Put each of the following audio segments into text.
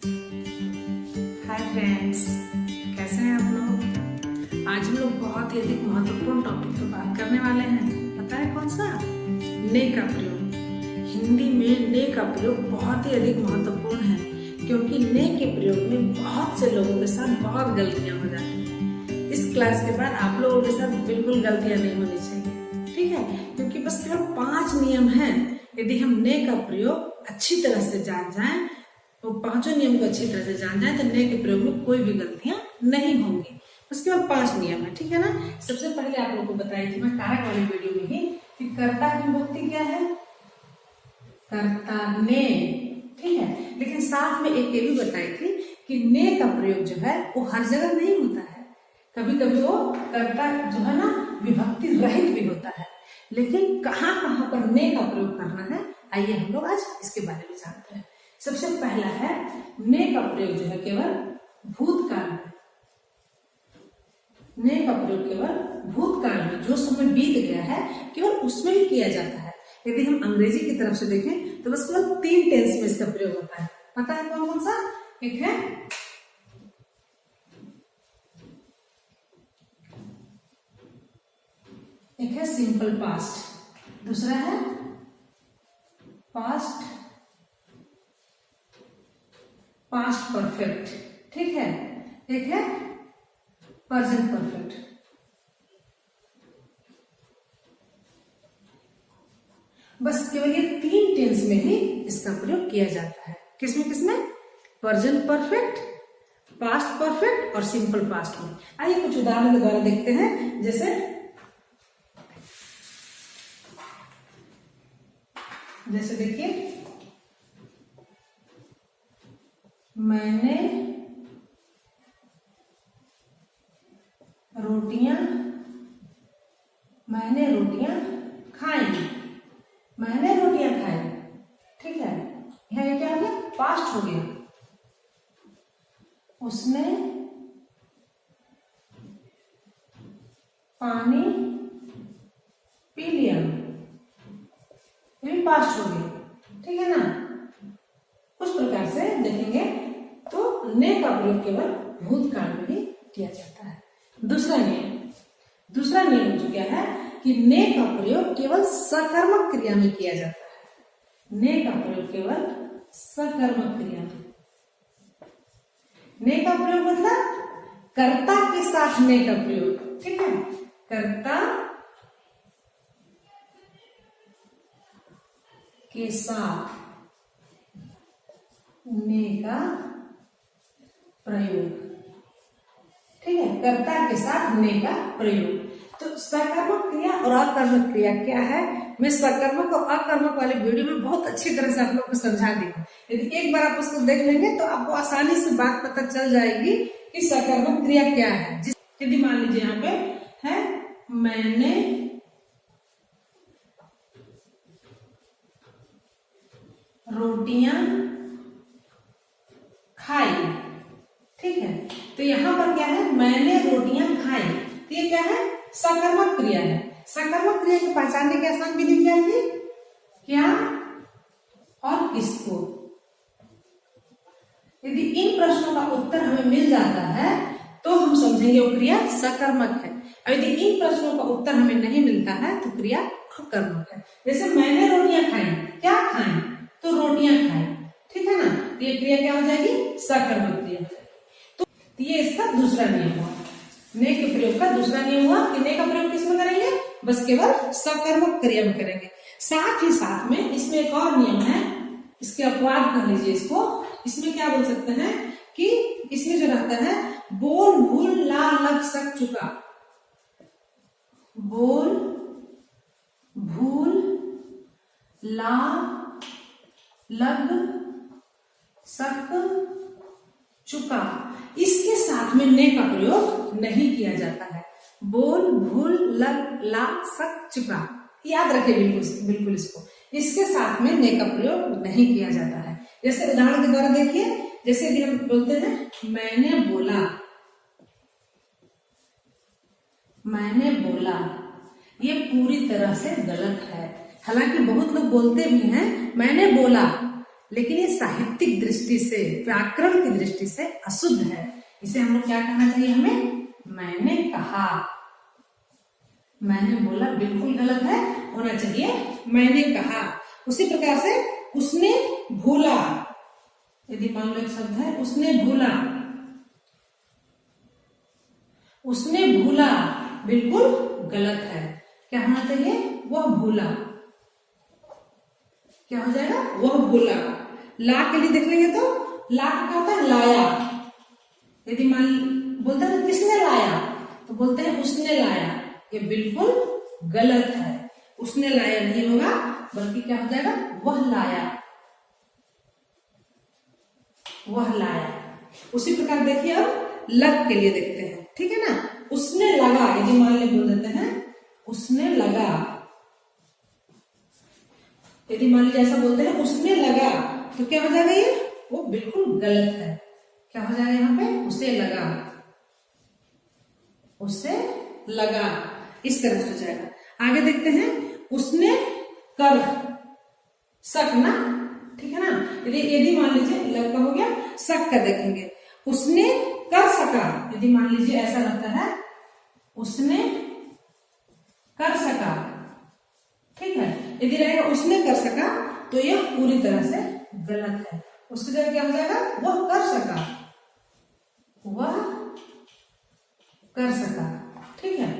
Hi friends, कैसे हैं आप लोग। आज हम लोग बहुत ही अधिक महत्वपूर्ण टॉपिक पर बात करने वाले हैं। पता है कौन सा? ने का प्रयोग। हिंदी में ने का प्रयोग बहुत ही अधिक महत्वपूर्ण है, क्योंकि ने के प्रयोग में बहुत से लोगों के साथ बहुत गलतियां हो जाती हैं। इस क्लास के बाद आप लोगों के साथ बिल्कुल गलतियां नहीं होनी चाहिए, ठीक है? क्योंकि बस केवल 5 नियम हैं। यदि हम ने का प्रयोग अच्छी तरह से जान जाएं, तो 5 नियम को अच्छी तरह से जान जाए, तो ने के प्रयोग में कोई भी गलतियां नहीं होंगी। बस केवल 5 नियम है, ठीक है ना। सबसे पहले आप लोगों को बताई थी मैं कारक वाली वीडियो में ही कि कर्ता की विभक्ति क्या है? कर्ता ने, ठीक है। लेकिन साथ में एक ये भी बताई थी कि ने का प्रयोग जो है वो हर जगह नहीं होता है। कभी कभी वो कर्ता जो है ना विभक्ति रहित भी होता है। लेकिन कहाँ कहाँ पर ने का प्रयोग करना है, आइए हम लोग आज इसके बारे में जानते हैं। सबसे पहला है ने का प्रयोग जो है केवल भूतकाल में। ने का प्रयोग केवल भूतकाल में, जो समय बीत गया है केवल उसमें ही किया जाता है। यदि हम अंग्रेजी की तरफ से देखें तो बस केवल 3 टेंस में इसका प्रयोग होता है। पता है कौन कौन सा? एक है सिंपल पास्ट, दूसरा है पास्ट परफेक्ट, ठीक है। एक है प्रेजेंट परफेक्ट। बस केवल ये 3 टेंस में ही इसका प्रयोग किया जाता है। किसमें किसमें? प्रेजेंट परफेक्ट, पास्ट परफेक्ट और सिंपल पास्ट में। आइए कुछ उदाहरण के द्वारा देखते हैं। जैसे देखिए, मैंने रोटियां खाई। मैंने रोटियां खाई, ठीक है। यहाँ क्या हो गया? पास्ट हो गया। उसने पानी पी लिया, ये भी पास्ट हो गया, ठीक है ना। उस प्रकार से देखेंगे तो ने का प्रयोग केवल भूतकाल में ही किया जाता है। दूसरा नियम जो क्या है कि ने का प्रयोग केवल सकर्मक क्रिया में किया जाता है। ने का प्रयोग केवल सकर्मक क्रिया में। ने का प्रयोग मतलब कर्ता के साथ ने का प्रयोग, ठीक है। कर्ता के साथ ने का प्रयोग, ठीक है। कर्ता के साथ ने का प्रयोग। तो सकर्मक क्रिया और अकर्मक क्रिया क्या है, मैं सकर्मक और अकर्मक वाले वीडियो में बहुत अच्छी तरह से आप लोगों को समझा दी हूँ। यदि एक बार आप उसको देख लेंगे तो आपको आसानी से बात पता चल जाएगी कि सकर्मक क्रिया क्या है। यदि मान लीजिए यहाँ पे है मैंने रोटियां खाई, ठीक है। तो यहां पर क्या है? मैंने रोटियां खाई, तो ये क्या है? सकर्मक क्रिया है। सकर्मक क्रिया को पहचानने की आसान विधि क्या थी? क्या और किसको। यदि इन प्रश्नों का उत्तर हमें मिल जाता है तो हम समझेंगे वो क्रिया सकर्मक है। और यदि इन प्रश्नों का उत्तर हमें नहीं मिलता है तो क्रिया अकर्मक है। जैसे मैंने रोटियां खाई, क्या खाई? तो रोटियां खाई, ठीक है ना। तो ये क्रिया क्या हो जाएगी? सकर्मक क्रिया। तो ये इसका दूसरा नियम हुआ। ने के प्रयोग का दूसरा नियम हुआ कि ने का प्रयोग किसमें करेंगे? बस केवल सकर्मक क्रिया में करेंगे। साथ ही साथ में इसमें एक और नियम है, इसके अपवाद कर लीजिए इसको। इसमें क्या बोल सकते हैं कि इसमें जो रहता है बोल भूल ला लग सक चुका। बोल भूल ला लग सक चुका, इसके साथ में ने का प्रयोग नहीं किया जाता है। बोल भूल लग ला सक चुका, याद रखें बिल्कुल इसको। इसके साथ में ने का प्रयोग नहीं किया जाता है। जैसे उदाहरण के द्वारा देखिए, जैसे कि हम बोलते हैं मैंने बोला, ये पूरी तरह से गलत है। हालांकि बहुत लोग बोलते भी हैं मैंने बोला, लेकिन ये साहित्यिक दृष्टि से, व्याकरण की दृष्टि से अशुद्ध है। इसे हम लोग क्या कहना चाहिए हमें? मैंने कहा। मैंने बोला बिल्कुल गलत है, होना चाहिए मैंने कहा। उसी प्रकार से उसने भूला, यदि मान लो एक शब्द है उसने भूला, उसने भूला बिल्कुल गलत है। क्या होना चाहिए? वह भूला। क्या हो जाएगा? वह भूला। ला के लिए देख लेंगे तो ला का क्या होता है? लाया। यदि मान बोलते हैं किसने लाया, तो बोलते हैं उसने लाया। ये बिल्कुल गलत है। उसने लाया नहीं होगा, बल्कि क्या हो जाएगा? वह लाया, वह लाया। उसी प्रकार देखिए अब लग के लिए देखते हैं, ठीक है ना। उसने लगा, यदि मान ले बोल देते हैं उसने लगा, यदि मान लीजिए ऐसा बोलते हैं उसने लगा, तो क्या हो जाएगा? ये वो बिल्कुल गलत है। क्या हो जाएगा यहाँ पे? उसे लगा, उसे लगा, इस तरह से हो जाएगा। आगे देखते हैं उसने कर, शक ना, ठीक है ना। यदि मान लीजिए लग का हो गया, शक का देखेंगे उसने कर सका। यदि मान लीजिए ऐसा लगता है उसने कर सका, ठीक है। यदि रहेगा उसने कर सका, तो यह पूरी तरह से गलत है। उसकी जगह क्या हो जाएगा? वह कर सका, वह कर सका, ठीक है।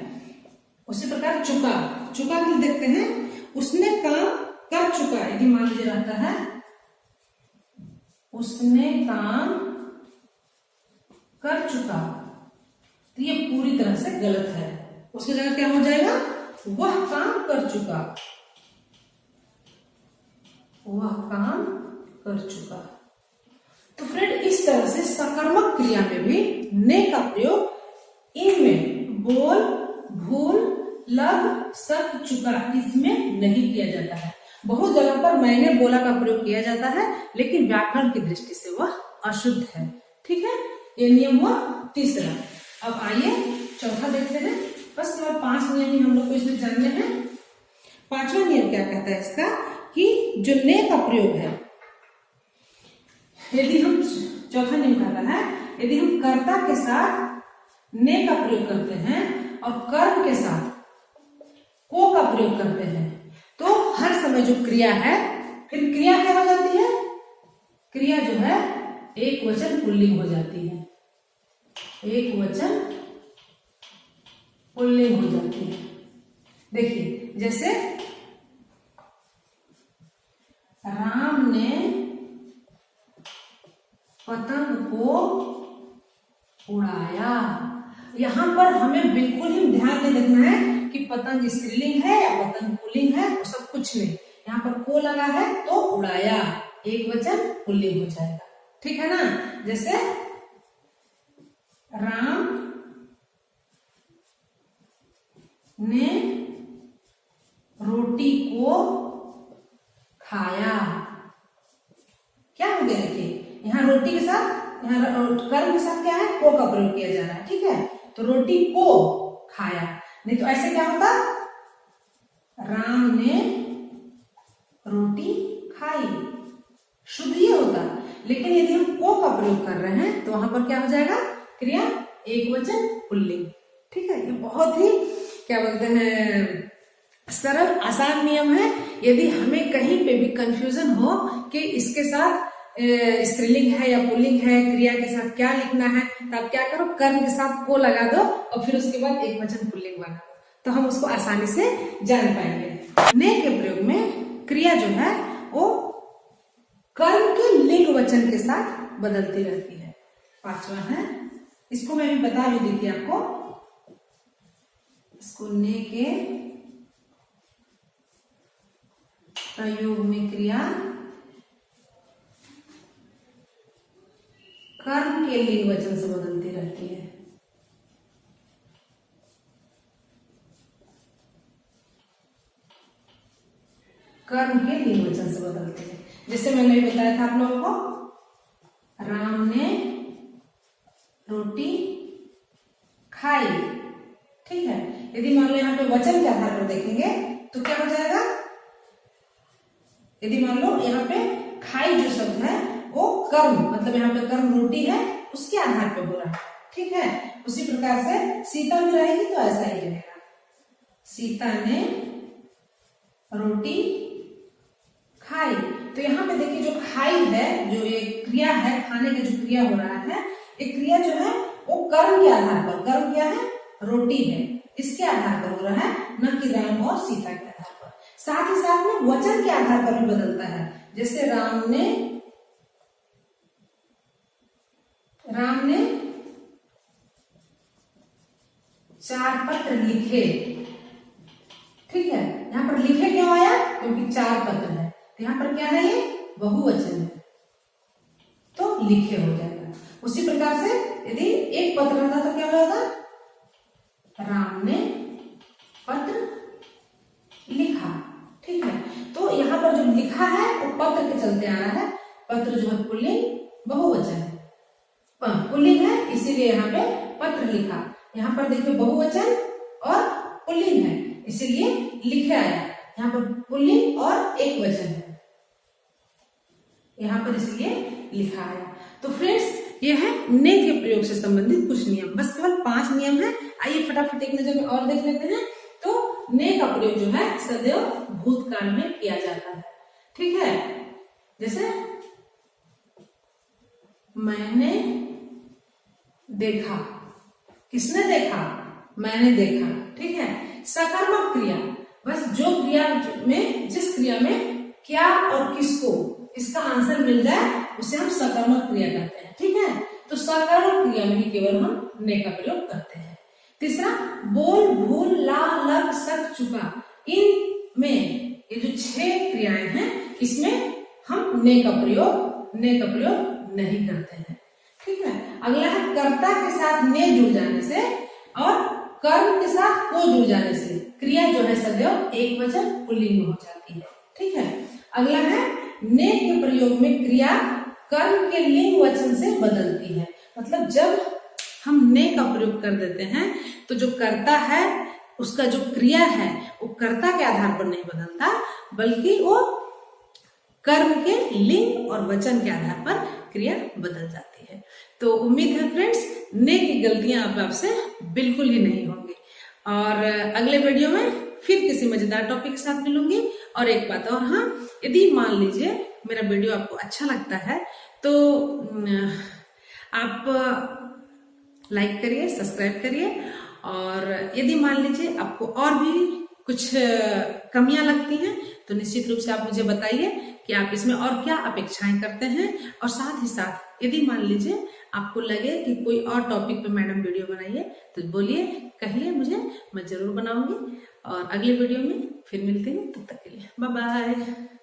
उसी प्रकार चुका, चुका के देखते हैं उसने काम कर चुका। यदि मान लीजिए रहता है उसने काम कर चुका, तो ये पूरी तरह से गलत है। उसकी जगह क्या हो जाएगा? वह काम कर चुका, वह काम कर चुका। तो फ्रेंड, इस तरह से सकारात्मक क्रिया में भी ने का प्रयोग इनमें बोल, भूल, लग, सक, चुका इसमें नहीं किया जाता है। बहुत जगह पर मैंने बोला का प्रयोग किया जाता है, लेकिन व्याकरण की दृष्टि से वह अशुद्ध है, ठीक है। ये नियम हुआ तीसरा। अब आइए चौथा देखते हैं। बस केवल 5 नियम ही हम लोग को इसमें जानने हैं। 5वां नियम क्या कहता है इसका? कि जो ने का प्रयोग है, यदि हम, चौथा नियम कहता है यदि हम कर्ता के साथ ने का प्रयोग करते हैं और कर्म के साथ को का प्रयोग करते हैं, तो हर समय जो क्रिया है, फिर क्रिया क्या हो जाती है? क्रिया जो है एक वचन पुल्लिंग हो जाती है, एक वचन पुल्लिंग हो जाती है। देखिए जैसे राम ने पतंग को उड़ाया। यहां पर हमें बिल्कुल ही ध्यान नहीं रखना है कि पतंग स्त्रीलिंग है या पतंग पुल्लिंग है, वो सब कुछ नहीं। यहाँ पर को लगा है तो उड़ाया, एक वचन पुल्लिंग हो जाएगा, ठीक है ना। जैसे राम ने रोटी को खाया। क्या हो गया? देखिए यहाँ रोटी के साथ, यहाँ कर्म के साथ क्या है? को का प्रयोग किया जा रहा है, ठीक है। तो रोटी को खाया, नहीं तो ऐसे क्या होता? राम ने रोटी खाई, शुद्ध ही होता। लेकिन यदि हम को का प्रयोग कर रहे हैं तो वहां पर क्या हो जाएगा? क्रिया एक वचन पुल्लिंग, ठीक है। ये बहुत ही क्या बोलते हैं सरल आसान नियम है। यदि हमें कहीं पे भी कंफ्यूजन हो कि इसके साथ स्त्रीलिंग है या पुल्लिंग है, क्रिया के साथ क्या लिखना है, तो आप क्या करो? कर्म के साथ को लगा दो और फिर उसके बाद एक वचन पुल्लिंग बना दो, तो हम उसको आसानी से जान पाएंगे। ने के प्रयोग में क्रिया जो है वो कर्म के लिंग वचन के साथ बदलती रहती है। 5वां है, इसको मैं भी बता भी दी थी आपको। इसको ने के प्रयोग में क्रिया कर्म के लिंग वचन से बदलती रहती है। कर्म के लिंग वचन से बदलते हैं। जैसे मैंने बताया था आप लोगों को, राम ने रोटी खाई, ठीक है। यदि मान लो यहाँ पे वचन के आधार पर देखेंगे तो क्या हो जाएगा? यदि मान लो यहाँ पे खाई जो शब्द है वो कर्म, मतलब यहाँ पे कर्म रोटी है उसके आधार पे हो रहा है, ठीक है। उसी प्रकार से सीता में रहेगी तो ऐसा ही रहेगा, सीता ने रोटी खाई। तो यहाँ पे देखिए जो खाई है, जो ये क्रिया है, खाने का जो क्रिया हो रहा है, ये क्रिया जो है वो कर्म के आधार पर, कर्म क्या है, रोटी है, इसके आधार पर हो रहा है, न कि राम और सीता के आधार पर। साथ ही साथ में वचन के आधार पर भी बदलता है। जैसे राम ने 4 पत्र लिखे, ठीक है। यहाँ पर लिखे क्यों आया, क्योंकि 4 पत्र है, तो यहाँ पर क्या है, ये बहुवचन है, तो लिखे हो जाएगा। उसी प्रकार से यदि एक पत्र रहता तो क्या होगा, राम ने पत्र लिखा, ठीक है। तो यहाँ पर जो लिखा है वो पत्र के चलते आ रहा है, पत्र जो है पुल्लिंग, बहुवचन है, पुल्लिंग है, इसीलिए यहाँ पे पत्र लिखा। यहाँ पर देखिए बहुवचन और पुल्लिंग है, इसीलिए लिखे आया। यहाँ पर पुल्लिंग और एक वचन है, यहाँ पर इसलिए लिखा आया। तो फ्रेंड्स ये है ने के प्रयोग से संबंधित कुछ नियम, बस केवल 5 नियम है। आइए फटाफट एक नजर में और देख लेते हैं। तो ने का प्रयोग जो है सदैव भूतकाल में किया जाता है, ठीक है। जैसे मैंने देखा, किसने देखा, मैंने देखा, ठीक है। सकर्मक क्रिया, बस जो क्रिया में, जिस क्रिया में क्या और किसको इसका आंसर मिल जाए उसे हम सकर्मक क्रिया कहते हैं, ठीक है। तो सकर्मक क्रिया में ही केवल हम ने का प्रयोग करते हैं। तीसरा, बोल, भूल, ला, लग, सक, चुका, इनमें ये जो 6 क्रियाएं हैं, इसमें हम ने का प्रयोग नहीं करते हैं, ठीक है। अगला है कर्ता के साथ ने जुड़ जाने से और कर्म के साथ को जुड़ जाने से क्रिया जो है सदैव एक वचन पुल्लिंग में हो जाती है, ठीक है। अगला है ने के प्रयोग में क्रिया कर्म के लिंग वचन से बदलती है, मतलब जब हम ने का प्रयोग कर देते हैं तो जो कर्ता है उसका जो क्रिया है वो कर्ता के आधार पर नहीं बदलता, बल्कि वो कर्म के लिंग और वचन के आधार पर क्रिया बदल जाती है। तो उम्मीद है फ्रेंड्स ने की गलतियां आपसे बिल्कुल ही नहीं होंगी, और अगले वीडियो में फिर किसी मजेदार टॉपिक के साथ मिलूंगी। और एक बात और, हाँ, यदि मान लीजिए मेरा वीडियो आपको अच्छा लगता है तो आप लाइक करिए, सब्सक्राइब करिए, और यदि मान लीजिए आपको और भी कुछ कमियां लगती हैं तो निश्चित रूप से आप मुझे बताइए कि आप इसमें और क्या अपेक्षाएं करते हैं। और साथ ही साथ यदि मान लीजिए आपको लगे कि कोई और टॉपिक पे मैडम वीडियो बनाइए तो बोलिए, कहिए मुझे, मैं जरूर बनाऊंगी। और अगले वीडियो में फिर मिलते हैं, तब तक के लिए बाय बाय।